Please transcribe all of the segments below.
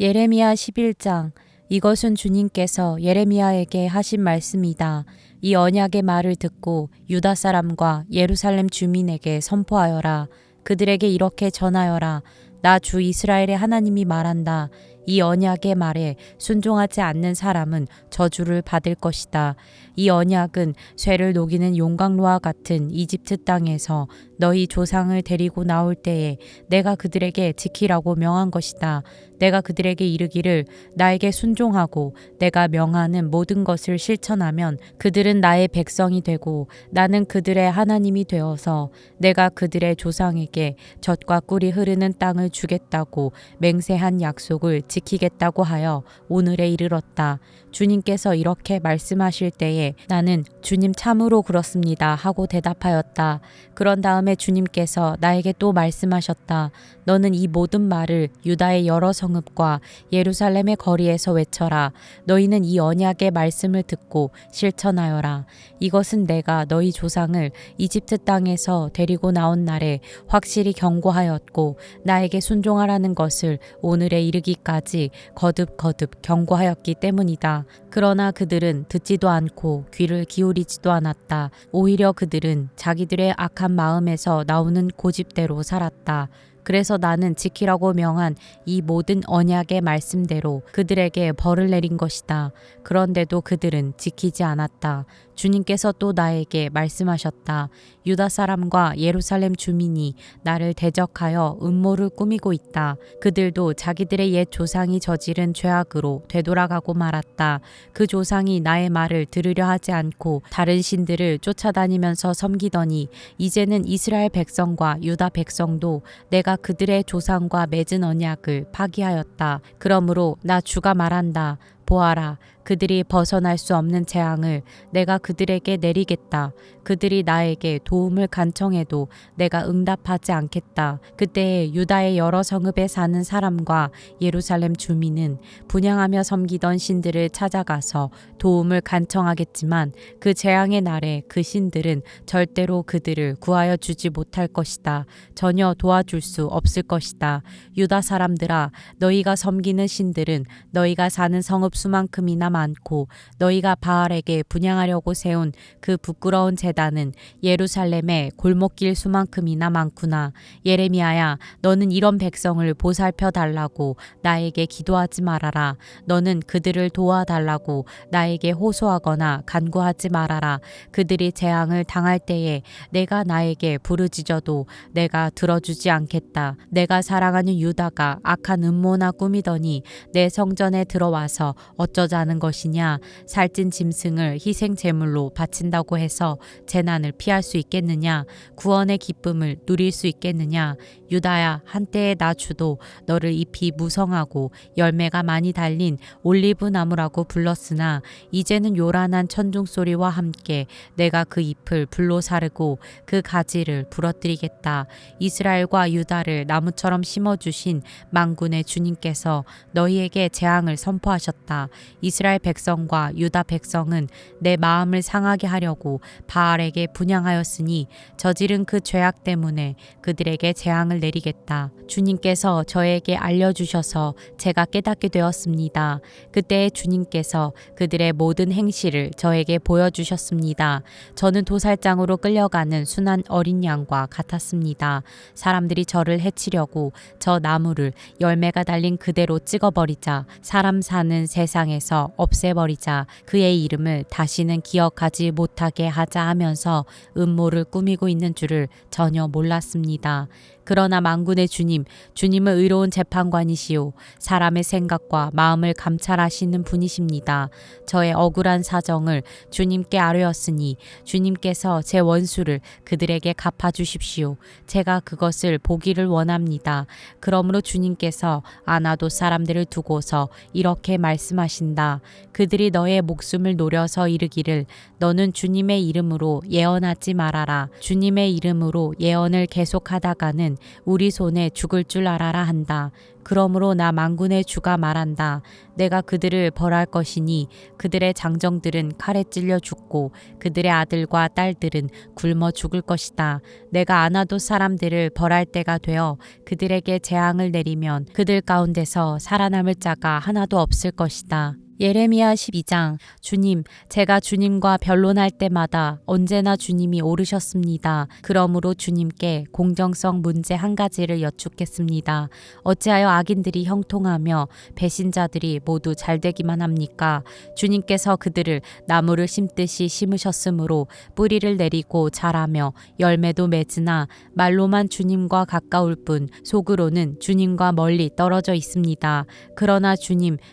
예레미야 11장. 이것은 주님께서 예레미야에게 하신 말씀이다. 이 언약의 말을 듣고 유다 사람과 예루살렘 주민에게 선포하여라. 그들에게 이렇게 전하여라. 나 주 이스라엘의 하나님이 말한다. 이 언약의 말에 순종하지 않는 사람은 저주를 받을 것이다. 이 언약은 쇠를 녹이는 용광로와 같은 이집트 땅에서 너희 조상을 데리고 나올 때에 내가 그들에게 지키라고 명한 것이다. 내가 그들에게 이르기를 나에게 순종하고 내가 명하는 모든 것을 실천하면 그들은 나의 백성이 되고 나는 그들의 하나님이 되어서 내가 그들의 조상에게 젖과 꿀이 흐르는 땅을 주겠다고 맹세한 약속을 지키겠다고 하여 오늘에 이르렀다. 주님께서 이렇게 말씀하실 때에 나는 주님 참으로 그렇습니다 하고 대답하였다. 그런 다음에 주님께서 나에게 또 말씀하셨다. 너는 이 모든 말을 유다의 여러 성읍과 예루살렘의 거리에서 외쳐라. 너희는 이 언약의 말씀을 듣고 실천하여라. 이것은 내가 너희 조상을 이집트 땅에서 데리고 나온 날에 확실히 경고하였고 나에게 순종하라는 것을 오늘에 이르기까지 거듭거듭 경고하였기 때문이다. 그러나 그들은 듣지도 않고 귀를 기울이지도 않았다. 오히려 그들은 자기들의 악한 마음에서 나오는 고집대로 살았다. 그래서 나는 지키라고 명한 이 모든 언약의 말씀대로 그들에게 벌을 내린 것이다. 그런데도 그들은 지키지 않았다. 주님께서 또 나에게 말씀하셨다. 유다 사람과 예루살렘 주민이 나를 대적하여 음모를 꾸미고 있다. 그들도 자기들의 옛 조상이 저지른 죄악으로 되돌아가고 말았다. 그 조상이 나의 말을 들으려 하지 않고 다른 신들을 쫓아다니면서 섬기더니 이제는 이스라엘 백성과 유다 백성도 내가 그들의 조상과 맺은 언약을 파기하였다. 그러므로 나 주가 말한다. 보아라, 그들이 벗어날 수 없는 재앙을 내가 그들에게 내리겠다. 그들이 나에게 도움을 간청해도 내가 응답하지 않겠다. 그때 유다의 여러 성읍에 사는 사람과 예루살렘 주민은 분향하며 섬기던 신들을 찾아가서 도움을 간청하겠지만 그 재앙의 날에 그 신들은 절대로 그들을 구하여 주지 못할 것이다. 전혀 도와줄 수 없을 것이다. 유다 사람들아, 너희가 섬기는 신들은 너희가 사는 성읍 수만큼이나 많고 너희가 바알에게 분향하려고 세운 그 부끄러운 제단은 예루살렘의 골목길 수만큼이나 많구나. 예레미야야, 너는 이런 백성을 보살펴 달라고 나에게 기도하지 말아라. 너는 그들을 도와달라고 나에게 호소하거나 간구하지 말아라. 그들이 재앙을 당할 때에 내가 나에게 부르짖어도 내가 들어주지 않겠다. 내가 사랑하는 유다가 악한 음모나 꾸미더니 내 성전에 들어와서 어쩌자는 것이냐. 살찐 짐승을 희생 제물로 바친다고 해서 재난을 피할 수 있겠느냐. 구원의 기쁨을 누릴 수 있겠느냐. 유다야, 한때의 나 주도 너를 잎이 무성하고 열매가 많이 달린 올리브 나무라고 불렀으나 이제는 요란한 천둥 소리와 함께 내가 그 잎을 불로 사르고 그 가지를 부러뜨리겠다. 이스라엘과 유다를 나무처럼 심어주신 만군의 주님께서 너희에게 재앙을 선포하셨다. 이스라엘 백성과 유다 백성은 내 마음을 상하게 하려고 바알에게 분향하였으니 저지른 그 죄악 때문에 그들에게 재앙을 내리겠다. 주님께서 저에게 알려주셔서 제가 깨닫게 되었습니다. 그때 주님께서 그들의 모든 행실을 저에게 보여주셨습니다. 저는 도살장으로 끌려가는 순한 어린 양과 같았습니다. 사람들이 저를 해치려고 저 나무를 열매가 달린 그대로 찍어버리자 사람 사는 세상에서 없애버리자 그의 이름을 다시는 기억하지 못하게 하자 하면서 음모를 꾸미고 있는 줄을 전혀 몰랐습니다. 그러나 만군의 주님은 의로운 재판관이시오. 사람의 생각과 마음을 감찰하시는 분이십니다. 저의 억울한 사정을 주님께 아뢰었으니 주님께서 제 원수를 그들에게 갚아주십시오. 제가 그것을 보기를 원합니다. 그러므로 주님께서 아나도 사람들을 두고서 이렇게 말씀하신다. 그들이 너의 목숨을 노려서 이르기를 너는 주님의 이름으로 예언하지 말아라. 주님의 이름으로 예언을 계속하다가는 우리 손에 죽을 줄 알아라 한다. 그러므로 나 만군의 주가 말한다. 내가 그들을 벌할 것이니 그들의 장정들은 칼에 찔려 죽고 그들의 아들과 딸들은 굶어 죽을 것이다. 내가 아나돗 사람들을 벌할 때가 되어 그들에게 재앙을 내리면 그들 가운데서 살아남을 자가 하나도 없을 것이다. 예레미야 12장. 주님, 제가 주님과 변론할 때마다 언제나 주님이 옳으셨습니다. 그러므로 주님께 공정성 문제 한 가지를 여쭙겠습니다. 어찌하여 악인들이 형통하며 배신자들이 모두 잘되기만 합니까? 주님께서 그들을 나무를 심듯이 심으셨으므로 뿌리를 내리고 자라며 열매도 맺으나 말로만 주님과 가까울 뿐 속으로는 주님과 멀리 떨어져 있습니다. 그러나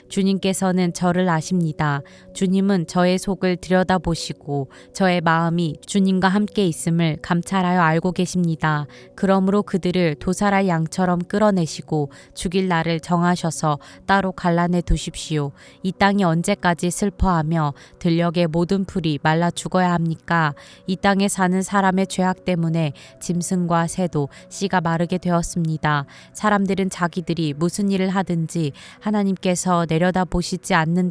주님께서는 저를 아십니다. 주님은 저의 속을 들여다보시고 저의 마음이 주님과 함께 있음을 감찰하여 알고 계십니다. 그러므로 그들을 도살할 양처럼 끌어내시고 죽일 날을 정하셔서 따로 갈라내 두십시오. 이 땅이 언제까지 슬퍼하며 들녘의 모든 풀이 말라 죽어야 합니까? 이 땅에 사는 사람의 죄악 때문에 짐승과 새도 씨가 마르게 되었습니다. 사람들은 자기들이 무슨 일을 하든지 하나님께서 내려다보시지 않는다고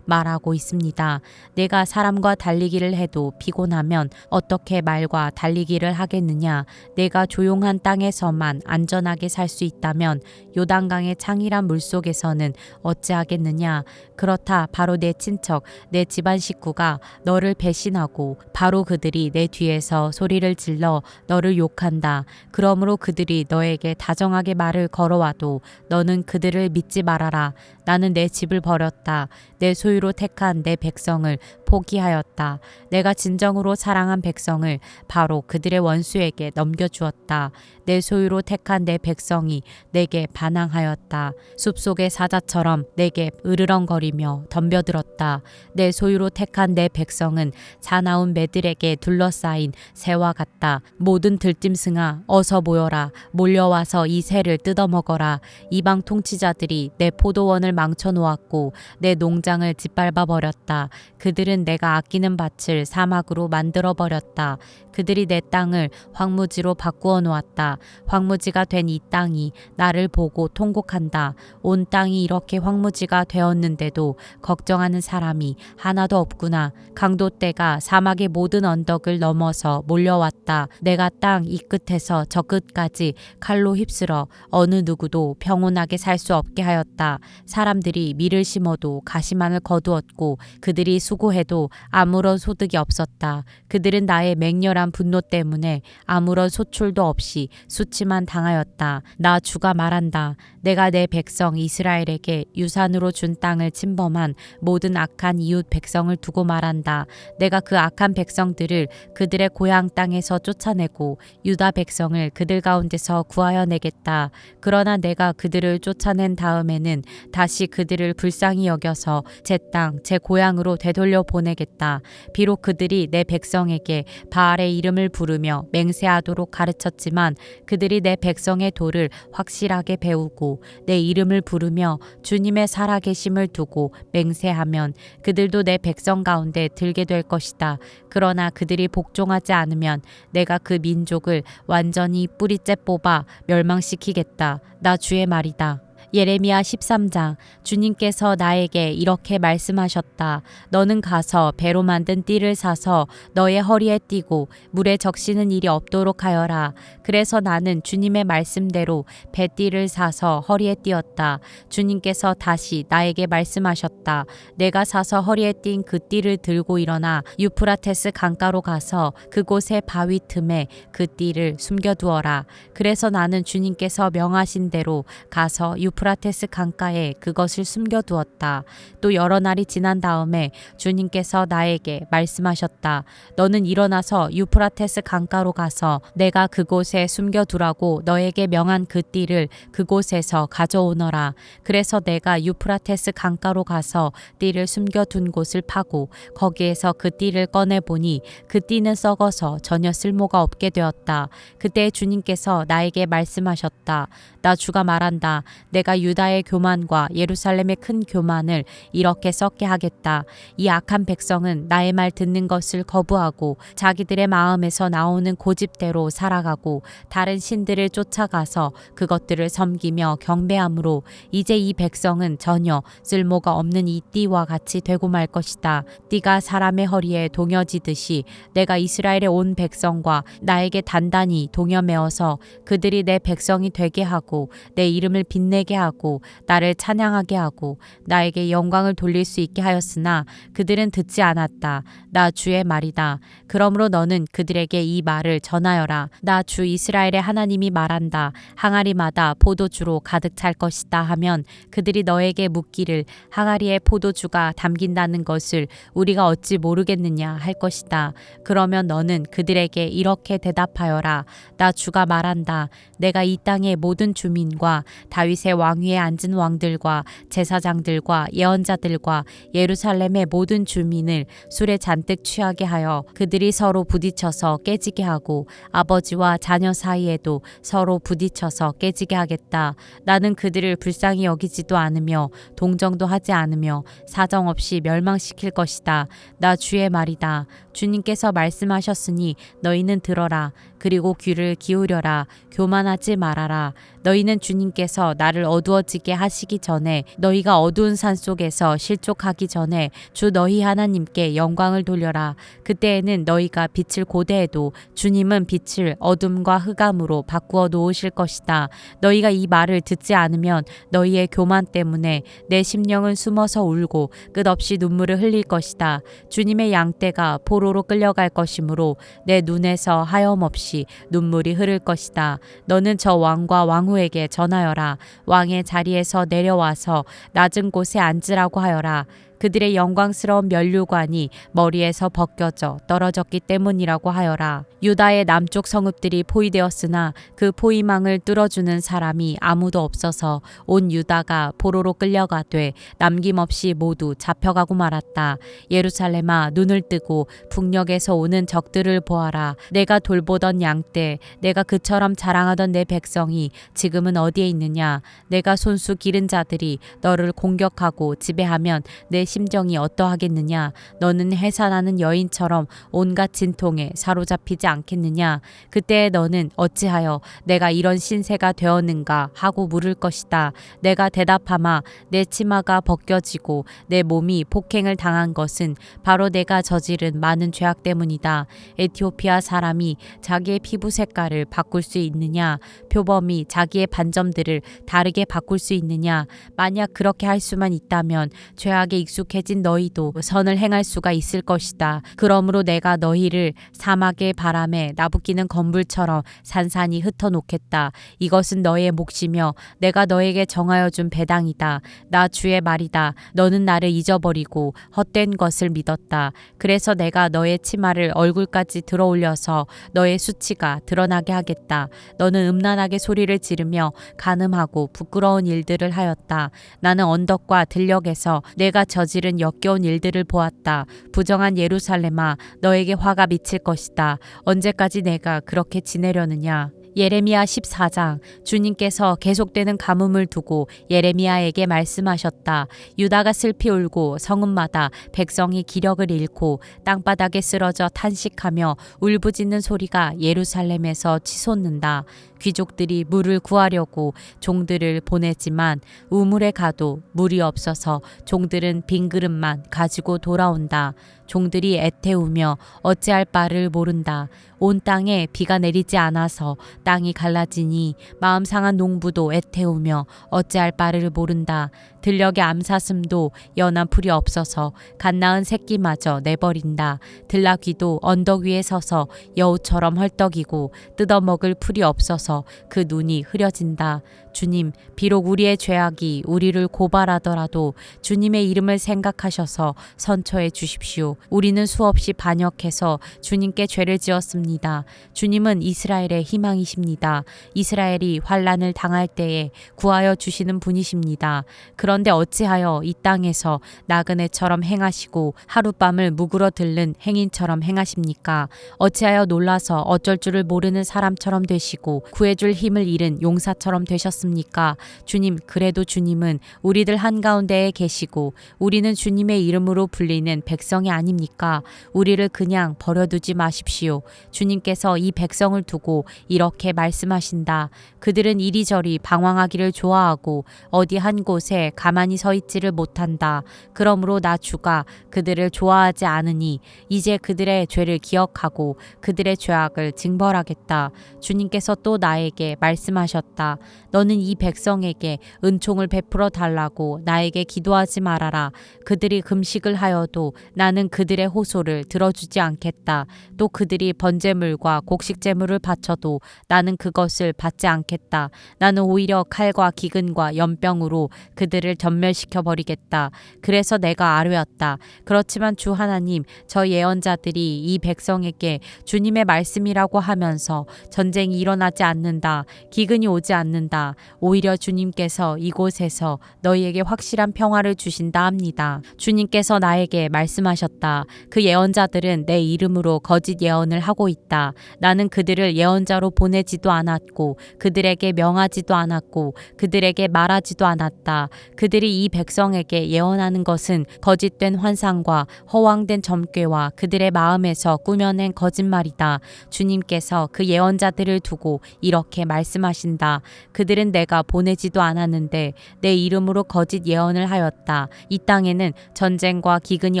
말하고 있습니다. 내가 사람과 달리기를 해도 피곤하면 어떻게 말과 달리기를 하겠느냐? 내가 조용한 땅에서만 안전하게 살 수 있다면 요단강의 창이란 물속에서는 어찌하겠느냐? 그렇다 바로 내 친척, 내 집안 식구가 너를 배신하고 바로 그들이 내 뒤에서 소리를 질러 너를 욕한다. 그러므로 그들이 너에게 다정하게 말을 걸어와도 너는 그들을 믿지 말아라. 나는 내 집을 버렸다. 내 소유로 택한 내 백성을 포기하였다. 내가 진정으로 사랑한 백성을 바로 그들의 원수에게 넘겨주었다. 내 소유로 택한 내 백성이 내게 반항하였다. 숲속의 사자처럼 내게 으르렁거리며 덤벼들었다. 내 소유로 택한 내 백성은 사나운 매들에게 둘러싸인 새와 같다. 모든 들짐승아 어서 모여라. 몰려와서 이 새를 뜯어먹어라. 이방 통치자들이 내 포도원을 망쳐놓았고 내 농장을 짓밟아 버렸다. 그들은 내가 아끼는 밭을 사막으로 만들어 버렸다. 그들이 내 땅을 황무지로 바꾸어 놓았다. 황무지가 된 이 땅이 나를 보고 통곡한다. 온 땅이 이렇게 황무지가 되었는데도 걱정하는 사람이 하나도 없구나. 강도떼가 사막의 모든 언덕을 넘어서 몰려왔다. 내가 땅 이 끝에서 저 끝까지 칼로 휩쓸어 어느 누구도 평온하게 살 수 없게 하였다. 사람들이 밀을 심어도 가시만을 거두었고 그들이 수고해도 아무런 소득이 없었다. 그들은 나의 맹렬한 분노 때문에 아무런 소출도 없이 수치만 당하였다. 나 주가 말한다. 내가 내 백성 이스라엘에게 유산으로 준 땅을 침범한 모든 악한 이웃 백성을 두고 말한다. 내가 그 악한 백성들을 그들의 고향 땅에서 쫓아내고 유다 백성을 그들 가운데서 구하여 내겠다. 그러나 내가 그들을 쫓아낸 다음에는 다시 그들을 불쌍히 여겨서 제 땅, 제 고향으로 되돌려 보내겠다. 비록 그들이 내 백성에게 바알의 이름을 부르며 맹세하도록 가르쳤지만 그들이 내 백성의 도를 확실하게 배우고 내 이름을 부르며 주님의 살아계심을 두고 맹세하면 그들도 내 백성 가운데 들게 될 것이다. 그러나 그들이 복종하지 않으면 내가 그 민족을 완전히 뿌리째 뽑아 멸망시키겠다. 나 주의 말이다. 예레미야 13장. 주님께서 나에게 이렇게 말씀하셨다. 너는 가서 배로 만든 띠를 사서 너의 허리에 띠고 물에 적시는 일이 없도록 하여라. 그래서 나는 주님의 말씀대로 배띠를 사서 허리에 띠었다. 주님께서 다시 나에게 말씀하셨다. 내가 사서 허리에 띈 그 띠를 들고 일어나 유프라테스 강가로 가서 그곳의 바위 틈에 그 띠를 숨겨두어라. 그래서 나는 주님께서 명하신 대로 가서 유프라테스 강가에 그것을 숨겨두었다. 또 여러 날이 지난 다음에 주님께서 나에게 말씀하셨다. 너는 일어나서 유프라테스 강가로 가서 내가 그곳에 숨겨두라고 너에게 명한 그 띠를 그곳에서 가져오너라. 그래서 내가 유프라테스 강가로 가서 띠를 숨겨둔 곳을 파고 거기에서 그 띠를 꺼내보니 그 띠는 썩어서 전혀 쓸모가 없게 되었다. 그때 주님께서 나에게 말씀하셨다. 나 주가 말한다. 내가 내가 유다의 교만과 예루살렘의 큰 교만을 이렇게 썩게 하겠다. 이 악한 백성은 나의 말 듣는 것을 거부하고 자기들의 마음에서 나오는 고집대로 살아가고 다른 신들을 쫓아가서 그것들을 섬기며 경배함으로 이제 이 백성은 전혀 쓸모가 없는 이 띠와 같이 되고 말 것이다. 띠가 사람의 허리에 동여지듯이 내가 이스라엘의 온 백성과 나에게 단단히 동여매어서 그들이 내 백성이 되게 하고 내 이름을 빛내게 하고 나를 찬양하게 하고 나에게 영광을 돌릴 수 있게 하였으나 그들은 듣지 않았다. 나 주의 말이다. 그러므로 너는 그들에게 이 말을 전하여라. 나 주 이스라엘의 하나님이 말한다. 항아리마다 포도주로 가득 찰 것이다 하면 그들이 너에게 묻기를 항아리에 포도주가 담긴다는 것을 우리가 어찌 모르겠느냐 할 것이다. 그러면 너는 그들에게 이렇게 대답하여라. 나 주가 말한다. 내가 이 땅의 모든 주민과 다윗의 왕위에 앉은 왕들과 제사장들과 예언자들과 예루살렘의 모든 주민을 술에 잔뜩 취하게 하여 그들이 서로 부딪혀서 깨지게 하고 아버지와 자녀 사이에도 서로 부딪혀서 깨지게 하겠다. 나는 그들을 불쌍히 여기지도 않으며 동정도 하지 않으며 사정없이 멸망시킬 것이다. 나 주의 말이다. 주님께서 말씀하셨으니 너희는 들어라. 그리고 귀를 기울여라. 교만하지 말아라. 너희는 주님께서 나를 어두워지게 하시기 전에 너희가 어두운 산 속에서 실족하기 전에 주 너희 하나님께 영광을 돌려라. 그때에는 너희가 빛을 고대해도 주님은 빛을 어둠과 흑암으로 바꾸어 놓으실 것이다. 너희가 이 말을 듣지 않으면 너희의 교만 때문에 내 심령은 숨어서 울고 끝없이 눈물을 흘릴 것이다. 주님의 양떼가 포로로 끌려갈 것이므로 내 눈에서 하염없이 눈물이 흐를 것이다. 너는 저 왕과 왕후에게 전하여라. 왕의 자리에서 내려와서 낮은 곳에 앉으라고 하여라. 그들의 영광스러운 면류관이 머리에서 벗겨져 떨어졌기 때문이라고 하여라. 유다의 남쪽 성읍들이 포위되었으나 그 포위망을 뚫어주는 사람이 아무도 없어서 온 유다가 포로로 끌려가되 남김없이 모두 잡혀가고 말았다. 예루살렘아, 눈을 뜨고 북녘에서 오는 적들을 보아라. 내가 돌보던 양떼, 내가 그처럼 자랑하던 내 백성이 지금은 어디에 있느냐? 내가 손수 기른 자들이 너를 공격하고 지배하면 내 심정이 어떠하겠느냐? 너는 해산하는 여인처럼 온갖 진통에 사로잡히지 않겠느냐? 그때 너는 어찌하여 내가 이런 신세가 되었는가 하고 물을 것이다. 내가 대답하마 내 치마가 벗겨지고 내 몸이 폭행을 당한 것은 바로 내가 저지른 많은 죄악 때문이다. 에티오피아 사람이 자기의 피부 색깔을 바꿀 수 있느냐? 표범이 자기의 반점들을 다르게 바꿀 수 있느냐? 만약 그렇게 할 수만 있다면 죄악에 익숙해진 너희도 선을 행할 수가 있을 것이다. 그러므로 내가 너희를 사막의 바람에 나부끼는 건불처럼 산산이 흩어놓겠다. 이것은 너의 몫이며 내가 너에게 정하여 준 배당이다. 나 주의 말이다. 너는 나를 잊어버리고 헛된 것을 믿었다. 그래서 내가 너의 치마를 얼굴까지 들어올려서 너의 수치가 드러나게 하겠다. 너는 음란하게 소리를 지르며 간음하고 부끄러운 일들을 하였다. 나는 언덕과 들녘에서 내가 저지른 역겨운 일들을 보았다. 부정한 예루살렘아, 너에게 화가 미칠 것이다. 언제까지 내가 그렇게 지내려느냐? 예레미야 14장. 주님께서 계속되는 가뭄을 두고 예레미야에게 말씀하셨다. 유다가 슬피 울고 성읍마다 백성이 기력을 잃고 땅바닥에 쓰러져 탄식하며 울부짖는 소리가 예루살렘에서 치솟는다. 귀족들이 물을 구하려고 종들을 보내지만 우물에 가도 물이 없어서 종들은 빈 그릇만 가지고 돌아온다. 종들이 애태우며 어찌할 바를 모른다. 온 땅에 비가 내리지 않아서 땅이 갈라지니 마음 상한 농부도 애태우며 어찌할 바를 모른다. 들녘의 암사슴도 연한 풀이 없어서 갓 낳은 새끼마저 내버린다. 들나귀도 언덕 위에 서서 여우처럼 헐떡이고 뜯어먹을 풀이 없어서 그 눈이 흐려진다. 주님, 비록 우리의 죄악이 우리를 고발하더라도 주님의 이름을 생각하셔서 선처해 주십시오. 우리는 수없이 반역해서 주님께 죄를 지었습니다. 주님은 이스라엘의 희망이십니다. 이스라엘이 환난을 당할 때에 구하여 주시는 분이십니다. 그러나 그런데 어찌하여 이 땅에서 나그네처럼 행하시고 하룻밤을 묵으러 들른 행인처럼 행하십니까? 어찌하여 놀라서 어쩔 줄을 모르는 사람처럼 되시고 구해줄 힘을 잃은 용사처럼 되셨습니까? 주님, 그래도 주님은 우리들 한가운데에 계시고 우리는 주님의 이름으로 불리는 백성이 아닙니까? 우리를 그냥 버려두지 마십시오. 주님께서 이 백성을 두고 이렇게 말씀하신다. 그들은 이리저리 방황하기를 좋아하고 어디 한 곳에 가만히 서 있지를 못한다. 그러므로 나 주가 그들을 좋아하지 않으니 이제 그들의 죄를 기억하고 그들의 죄악을 징벌하겠다. 주님께서 또 나에게 말씀하셨다. 너는 이 백성에게 은총을 베풀어 달라고 나에게 기도하지 말아라. 그들이 금식을 하여도 나는 그들의 호소를 들어주지 않겠다. 또 그들이 번제물과 곡식제물을 바쳐도 나는 그것을 받지 않겠다. 나는 오히려 칼과 기근과 연병으로 그들을 전멸시켜 버리겠다. 그래서 내가 아뢰었다. 그렇지만 주 하나님, 저 예언자들이 이 백성에게 주님의 말씀이라고 하면서 전쟁이 일어나지 않는다. 기근이 오지 않는다. 오히려 주님께서 이곳에서 너희에게 확실한 평화를 주신다 합니다. 주님께서 나에게 말씀하셨다. 그 예언자들은 내 이름으로 거짓 예언을 하고 있다. 나는 그들을 예언자로 보내지도 않았고 그들에게 명하지도 않았고 그들에게 말하지도 않았다. 그들이 이 백성에게 예언하는 것은 거짓된 환상과 허황된 점괘와 그들의 마음에서 꾸며낸 거짓말이다. 주님께서 그 예언자들을 두고 이렇게 말씀하신다. 그들은 내가 보내지도 않았는데 내 이름으로 거짓 예언을 하였다. 이 땅에는 전쟁과 기근이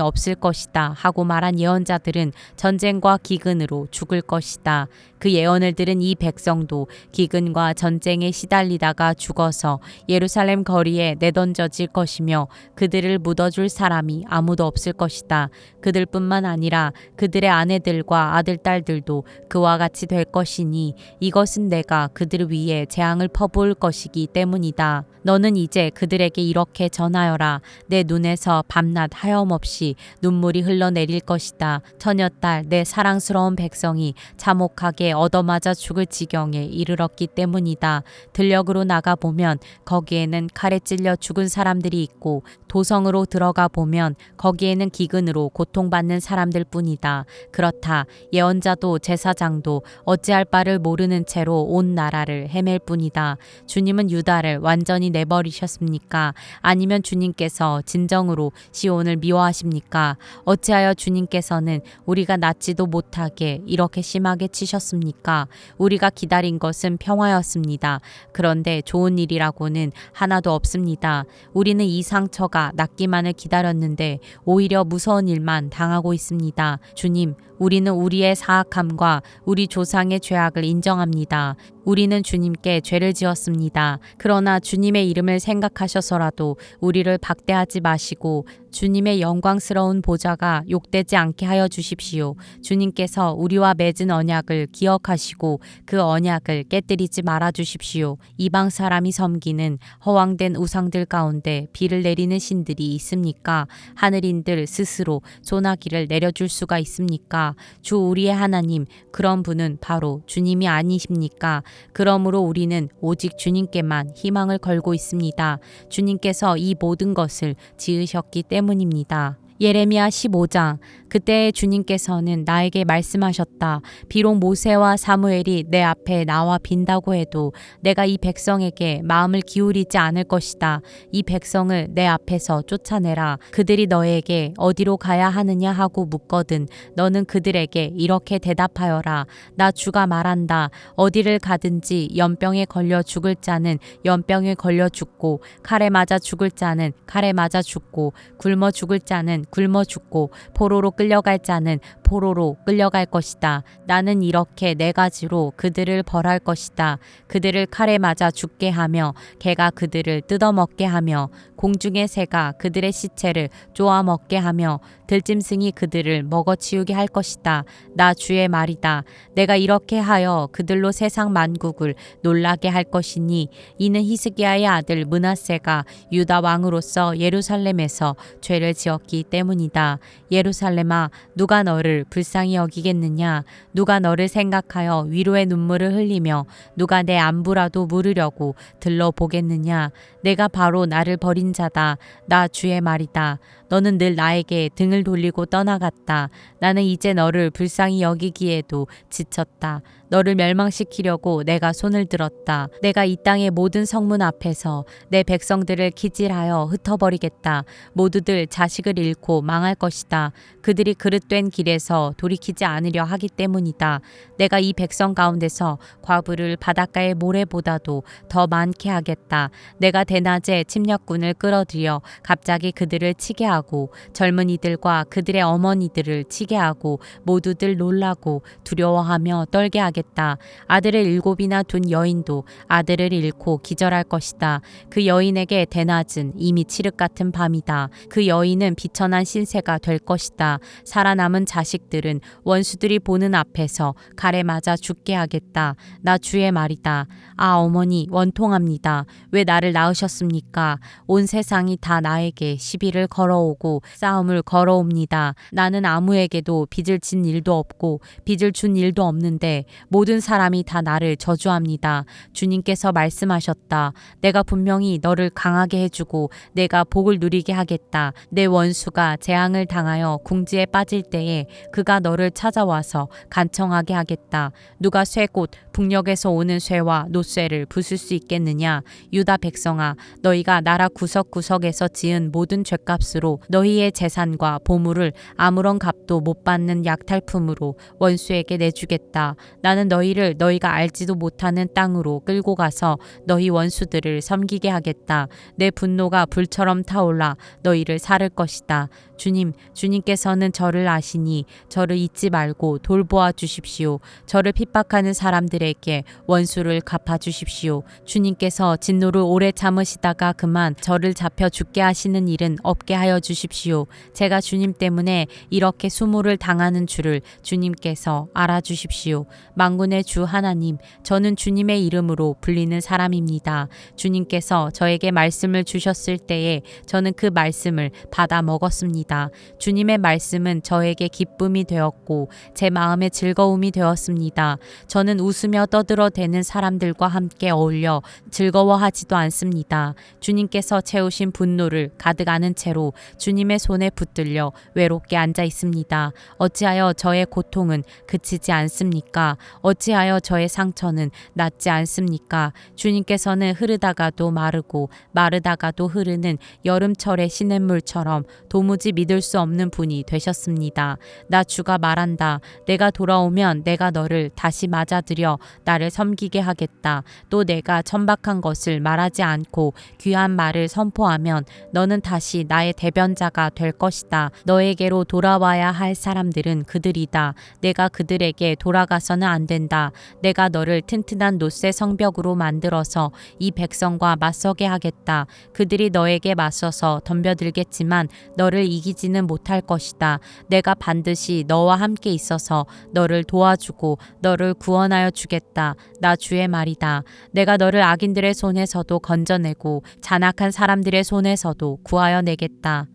없을 것이다 하고 말한 예언자들은 전쟁과 기근으로 죽을 것이다. 그 예언을 들은 이 백성도 기근과 전쟁에 시달리다가 죽어서 예루살렘 거리에 내던져질 것이며 그들을 묻어줄 사람이 아무도 없을 것이다. 그들뿐만 아니라 그들의 아내들과 아들딸들도 그와 같이 될 것이니 이것은 내가 그들 위에 재앙을 퍼부을 것이기 때문이다. 너는 이제 그들에게 이렇게 전하여라. 내 눈에서 밤낮 하염없이 눈물이 흘러내릴 것이다. 처녀딸 내 사랑스러운 백성이 참혹하게 얻어맞아 죽을 지경에 이르렀기 때문이다. 들녘으로 나가보면 거기에는 칼에 찔려 죽은 사람들이 있고 도성으로 들어가 보면 거기에는 기근으로 고통받는 사람들 뿐이다. 그렇다. 예언자도 제사장도 어찌할 바를 모르는 채로 온 나라를 헤맬 뿐이다. 주님은 유다를 완전히 내버리셨습니까? 아니면 주님께서 진정으로 시온을 미워하십니까? 어찌하여 주님께서는 우리가 낫지도 못하게 이렇게 심하게 치셨습니까? 우리가 기다린 것은 평화였습니다. 그런데 좋은 일이라고는 하나도 없습니다. 우리는 이 상처가 낫기만을 기다렸는데 오히려 무서운 일만 당하고 있습니다. 주님, 우리는 우리의 사악함과 우리 조상의 죄악을 인정합니다. 우리는 주님께 죄를 지었습니다. 그러나 주님의 이름을 생각하셔서라도 우리를 박대하지 마시고 주님의 영광스러운 보좌가 욕되지 않게 하여 주십시오. 주님께서 우리와 맺은 언약을 기억하시고 그 언약을 깨뜨리지 말아 주십시오. 이방 사람이 섬기는 허황된 우상들 가운데 비를 내리는 신들이 있습니까? 하늘인들 스스로 소나기를 내려줄 수가 있습니까? 주 우리의 하나님, 그런 분은 바로 주님이 아니십니까? 그러므로 우리는 오직 주님께만 희망을 걸고 있습니다. 주님께서 이 모든 것을 지으셨기 때문입니다. 예레미야 15장. 그때 주님께서는 나에게 말씀하셨다. 비록 모세와 사무엘이 내 앞에 나와 빈다고 해도 내가 이 백성에게 마음을 기울이지 않을 것이다. 이 백성을 내 앞에서 쫓아내라. 그들이 너에게 어디로 가야 하느냐 하고 묻거든 너는 그들에게 이렇게 대답하여라. 나 주가 말한다. 어디를 가든지 연병에 걸려 죽을 자는 연병에 걸려 죽고 칼에 맞아 죽을 자는 칼에 맞아 죽고 굶어 죽을 자는 굶어 죽고 포로로 끌려갈 자는 포로로 끌려갈 것이다. 나는 이렇게 네 가지로 그들을 벌할 것이다. 그들을 칼에 맞아 죽게 하며 개가 그들을 뜯어먹게 하며 공중의 새가 그들의 시체를 쪼아 먹게 하며 들짐승이 그들을 먹어치우게 할 것이다. 나 주의 말이다. 내가 이렇게 하여 그들로 세상 만국을 놀라게 할 것이니 이는 히스기야의 아들 므낫세가 유다 왕으로서 예루살렘에서 죄를 지었기 때문이다. 예루살렘아, 누가 너를 불쌍히 여기겠느냐? 누가 너를 생각하여 위로의 눈물을 흘리며 누가 내 안부라도 물으려고 들러보겠느냐? 내가 바로 나를 버린 자다. 나 주의 말이다. 너는 늘 나에게 등을 돌리고 떠나갔다. 나는 이제 너를 불쌍히 여기기에도 지쳤다. 너를 멸망시키려고 내가 손을 들었다. 내가 이 땅의 모든 성문 앞에서 내 백성들을 기질하여 흩어버리겠다. 모두들 자식을 잃고 망할 것이다. 그들이 그릇된 길에서 돌이키지 않으려 하기 때문이다. 내가 이 백성 가운데서 과부를 바닷가의 모래보다도 더 많게 하겠다. 내가 대낮에 침략군을 끌어들여 갑자기 그들을 치게 하고 젊은이들과 그들의 어머니들을 치게 하고 모두들 놀라고 두려워하며 떨게 하겠다. 아들을 7이나 둔 여인도 아들을 잃고 기절할 것이다. 그 여인에게 대낮은 이미 칠흑 같은 밤이다. 그 여인은 비천한 신세가 될 것이다. 살아남은 자식들은 원수들이 보는 앞에서 칼에 맞아 죽게 하겠다. 나 주의 말이다. 아 어머니 원통합니다. 왜 나를 낳으셨습니까? 온 세상이 다 나에게 시비를 걸어오고 싸움을 걸어옵니다. 나는 아무에게도 빚을 진 일도 없고 빚을 준 일도 없는데 모든 사람이 다 나를 저주합니다. 주님께서 말씀하셨다. 내가 분명히 너를 강하게 해주고 내가 복을 누리게 하겠다. 내 원수가 재앙을 당하여 궁지에 빠질 때에 그가 너를 찾아와서 간청하게 하겠다. 누가 쇠곧 북녘에서 오는 쇠와 노쇠를 부술 수 있겠느냐? 유다 백성아, 너희가 나라 구석구석에서 지은 모든 죗값으로 너희의 재산과 보물을 아무런 값도 못 받는 약탈품으로 원수에게 내주겠다. 나는 너희를 너희가 알지도 못하는 땅으로 끌고 가서 너희 원수들을 섬기게 하겠다. 내 분노가 불처럼 타올라 너희를 살을 것이다. 주님께서는 저를 아시니 저를 잊지 말고 돌보아 주십시오. 저를 핍박하는 사람들에게 원수를 갚아 주십시오. 주님께서 진노를 오래 참으시다가 그만 저를 잡혀 죽게 하시는 일은 없게 하여 주십시오. 제가 주님 때문에 이렇게 수모를 당하는 줄을 주님께서 알아주십시오. 만군의 주 하나님, 저는 주님의 이름으로 불리는 사람입니다. 주님께서 저에게 말씀을 주셨을 때에 저는 그 말씀을 받아 먹었습니다. 주님의 말씀은 저에게 기쁨이 되었고 제 마음의 즐거움이 되었습니다. 저는 웃으며 떠들어대는 사람들과 함께 어울려 즐거워하지도 않습니다. 주님께서 채우신 분노를 가득 안은 채로 주님의 손에 붙들려 외롭게 앉아 있습니다. 어찌하여 저의 고통은 그치지 않습니까? 어찌하여 저의 상처는 낫지 않습니까? 주님께서는 흐르다가도 마르고 마르다가도 흐르는 여름철의 시냇물처럼 도무지 믿을 수 없는 분이 되셨습니다. 나 주가 말한다. 내가 돌아오면 내가 너를 다시 맞아들여 나를 섬기게 하겠다. 또 내가 천박한 것을 말하지 않고 귀한 말을 선포하면 너는 다시 나의 대변자가 될 것이다. 너에게로 돌아와야 할 사람들은 그들이다. 내가 그들에게 돌아가서는 안 된다. 내가 너를 튼튼한 놋새 성벽으로 만들어서 이 백성과 맞서게 하겠다. 그들이 너에게 맞서서 덤벼들겠지만 너를 이기지는 못할 것이다. 내가 반드시 너와 함께 있어서 너를 도와주고 너를 구원하여 주겠다. 나 주의 말이다. 내가 너를 악인들의 손에서도 건져내고 잔악한 사람들의 손에서도 구하여 내겠다.